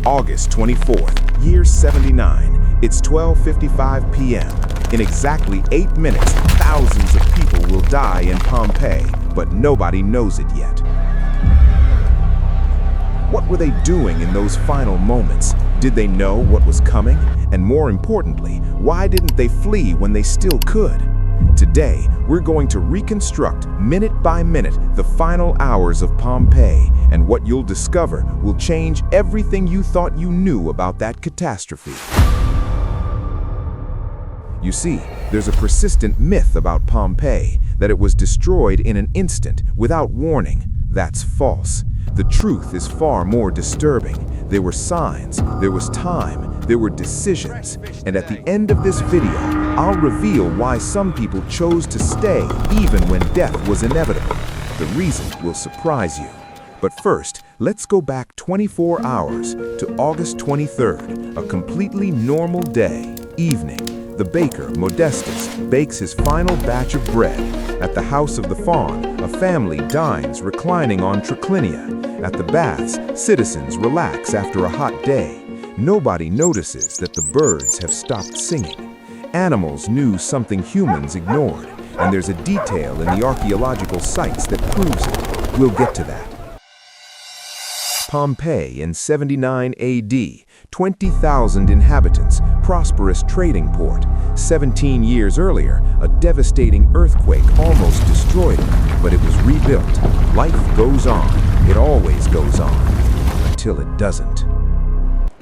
August 24th, year 79. It's 12:55 p.m. In exactly 8 minutes, thousands of people will die in Pompeii, but nobody knows it yet. What were they doing in those final moments? Did they know what was coming? And more importantly, why didn't they flee when they still could? Today, we're going to reconstruct minute by minute the final hours of Pompeii, and what you'll discover will change everything you thought you knew about that catastrophe. You see, there's a persistent myth about Pompeii, that it was destroyed in an instant, without warning. That's false. The truth is far more disturbing. There were signs, there was time, there were decisions, and at the end of this video, I'll reveal why some people chose to stay even when death was inevitable. The reason will surprise you. But first, let's go back 24 hours to August 23rd, a completely normal day, evening. The baker, Modestus, bakes his final batch of bread. At the house of the faun, a family dines reclining on triclinia. At the baths, citizens relax after a hot day. Nobody notices that the birds have stopped singing. Animals knew something humans ignored, and there's a detail in the archaeological sites that proves it. We'll get to that. Pompeii in 79 AD, 20,000 inhabitants, prosperous trading port. 17 years earlier, a devastating earthquake almost destroyed it, but it was rebuilt. Life goes on. It always goes on, until it doesn't.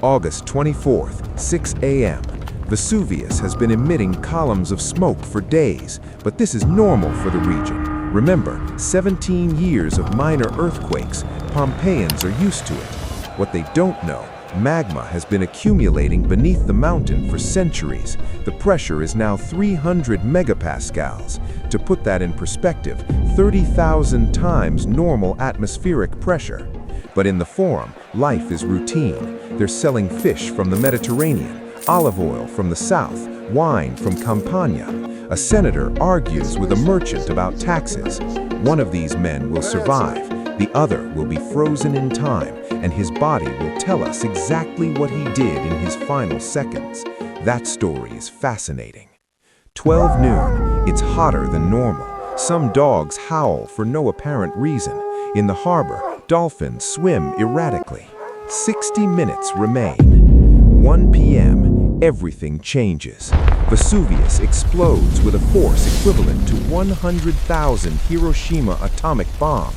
August 24th, 6 a.m. Vesuvius has been emitting columns of smoke for days, but this is normal for the region. Remember, 17 years of minor earthquakes. Pompeians are used to it. What they don't know, magma has been accumulating beneath the mountain for centuries. The pressure is now 300 megapascals. To put that in perspective, 30,000 times normal atmospheric pressure. But in the Forum, life is routine. They're selling fish from the Mediterranean, olive oil from the south, wine from Campania. A senator argues with a merchant about taxes. One of these men will survive. The other will be frozen in time, and his body will tell us exactly what he did in his final seconds. That story is fascinating. 12 noon. It's hotter than normal. Some dogs howl for no apparent reason. In the harbor, dolphins swim erratically. 60 minutes remain. 1 p.m. Everything changes. Vesuvius explodes with a force equivalent to 100,000 Hiroshima atomic bombs.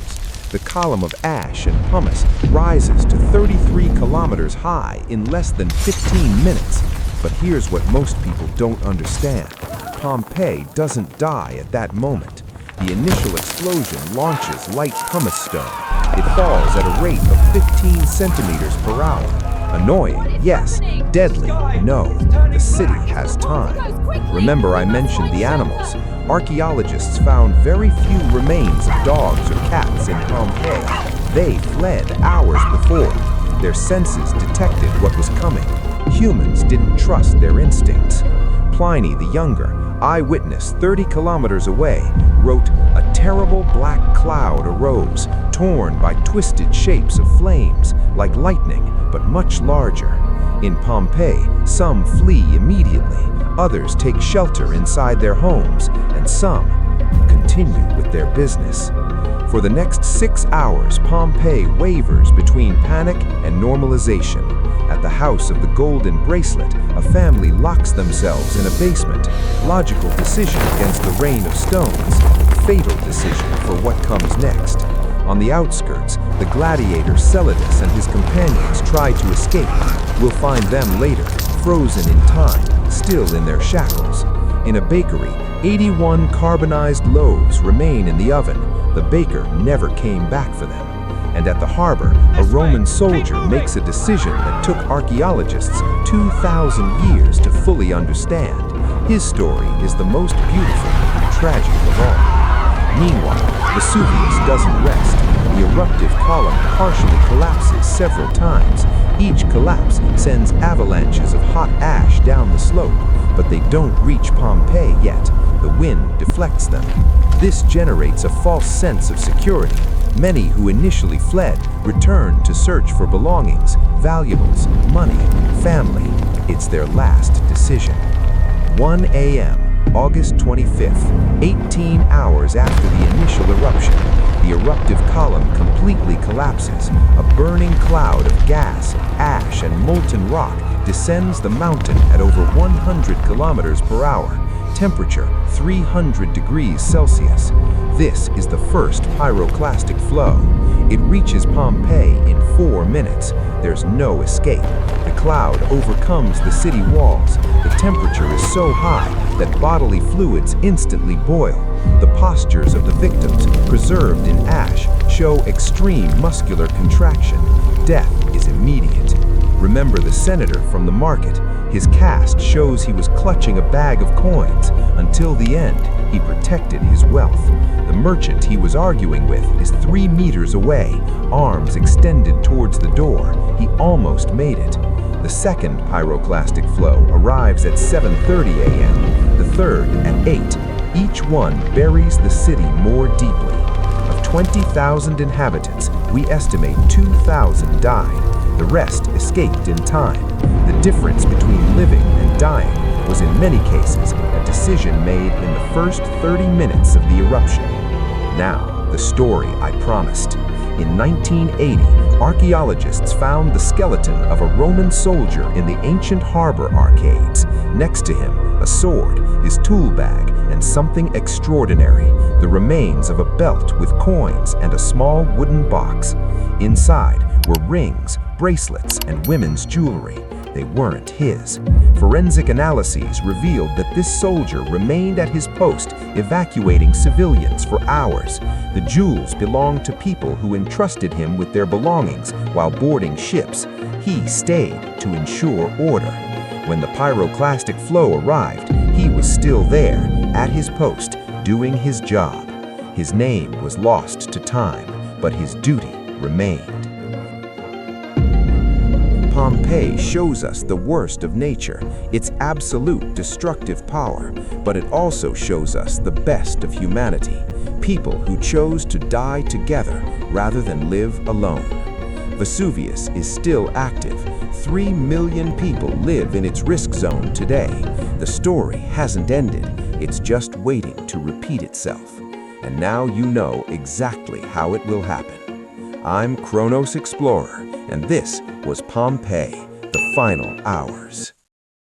The column of ash and pumice rises to 33 kilometers high in less than 15 minutes. But here's what most people don't understand. Pompeii doesn't die at that moment. The initial explosion launches light pumice stone. It falls at a rate of 15 centimeters per hour. Annoying, yes. Deadly, no. The city has time. Remember I mentioned the animals. Archaeologists found very few remains of dogs or cats in Pompeii. They fled hours before. Their senses detected what was coming. Humans didn't trust their instincts. Pliny the Younger, eyewitness 30 kilometers away, wrote, "A terrible black cloud arose, torn by twisted shapes of flames, like lightning, but much larger." In Pompeii, some flee immediately, others take shelter inside their homes, and some continue with their business. For the next 6 hours, Pompeii wavers between panic and normalization. At the house of the Golden Bracelet, a family locks themselves in a basement. Logical decision against the rain of stones. Fatal decision for what comes next. On the outskirts, the gladiator Celadus and his companions try to escape. We'll find them later, frozen in time, still in their shackles. In a bakery, 81 carbonized loaves remain in the oven. The baker never came back for them. And at the harbor, a Roman soldier makes a decision that took archaeologists 2,000 years to fully understand. His story is the most beautiful and tragic of all. Meanwhile, Vesuvius doesn't rest. The eruptive column partially collapses several times. Each collapse sends avalanches of hot ash down the slope, but they don't reach Pompeii yet. The wind deflects them. This generates a false sense of security. Many who initially fled returned to search for belongings, valuables, money, family. It's their last decision. 1 a.m., August 25th, 18 hours after the initial eruption, the eruptive column completely collapses. A burning cloud of gas, ash, and molten rock descends the mountain at over 100 kilometers per hour. Temperature 300 degrees Celsius. This is the first pyroclastic flow. It reaches Pompeii in 4 minutes. There's no escape. The cloud overcomes the city walls. The temperature is so high that bodily fluids instantly boil. The postures of the victims, preserved in ash, show extreme muscular contraction. Death is immediate. Remember the senator from the market? His cast shows he was clutching a bag of coins. Until the end, he protected his wealth. The merchant he was arguing with is 3 meters away, arms extended towards the door. He almost made it. The second pyroclastic flow arrives at 7:30 a.m., the third at 8. Each one buries the city more deeply. Of 20,000 inhabitants, we estimate 2,000 died. The rest escaped in time. The difference between living and dying was in many cases a decision made in the first 30 minutes of the eruption. Now, the story I promised. In 1980, archaeologists found the skeleton of a Roman soldier in the ancient harbor arcades. Next to him, a sword, his tool bag, and something extraordinary, the remains of a belt with coins and a small wooden box. Inside were rings, bracelets, and women's jewelry. They weren't his. Forensic analyses revealed that this soldier remained at his post, evacuating civilians for hours. The jewels belonged to people who entrusted him with their belongings while boarding ships. He stayed to ensure order. When the pyroclastic flow arrived, he was still there, at his post, doing his job. His name was lost to time, but his duty remained. Pompeii shows us the worst of nature, its absolute destructive power, but it also shows us the best of humanity, people who chose to die together rather than live alone. Vesuvius is still active. 3 million people live in its risk zone today. The story hasn't ended, it's just waiting to repeat itself. And now you know exactly how it will happen. I'm Chronos Explorer, and this was Pompeii, the final hours.